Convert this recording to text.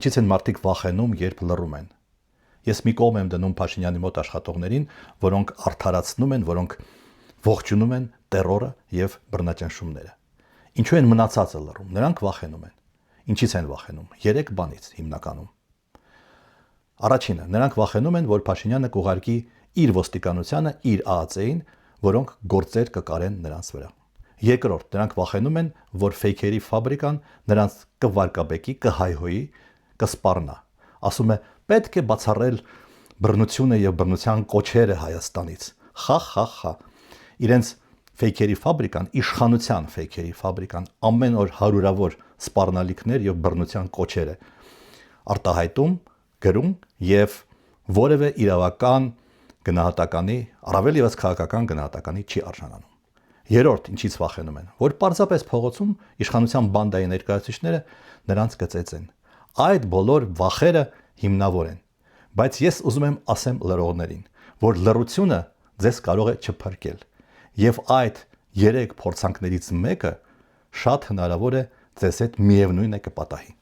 Ինչից են մարդիկ վախենում, երբ լռում են։ Ես մի կողմ եմ դնում Փաշինյանի մոտ աշխատողներին, որոնք արդարացնում են, որոնք ողջունում են տերորը եւ բռնաճնշումները։ Ինչու են մնացածը լռում։ Նրանք վախենում են։ Ինչից են վախենում։ 3 բանից հիմնականում։ Առաջինը, նրանք վախենում են, որ Փաշինյանը կուղարկի իր ոստիկանությանը, իր ԱԱՑ-ին, որոնք գործեր կկարեն նրանց վրա։ Երկրորդ, նրանք վախենում են, որ ֆեյքերի ֆաբրիկան նրանց կվարկաբեկի, կհայհոյի, կսպառնա։ Ասում է, պետք է բացառել բռնությունը եւ բռնության կոչերը Հայաստանից։ Խա։ Իրենց ֆեյքերի ֆաբրիկան, իշխանության ֆեյքերի ֆաբրիկան ամեն օր հարյուրավոր սպառնալիքներ եւ բռնության կոչեր է արտահայտում, գրում եւ որևէ իրավական գնահատականի, առավել եւս քաղաքական գնահատականի չի արժանանում։ Երրորդ, ինչից վախենում են, որ պարզապես փողոցում իշխանության բանդայի ներկայացուցիչները նրանց կծեծեն։ Այդ բոլոր վախերը հիմնավոր են, բայց ես ուզում եմ ասեմ լրողներին, որ լռությունը ձեզ կարող է չփրկել, եւ այդ 3 փորձանքներից մեկը շատ հնարավոր է ձեզ հետ միևնույն է կպատահի։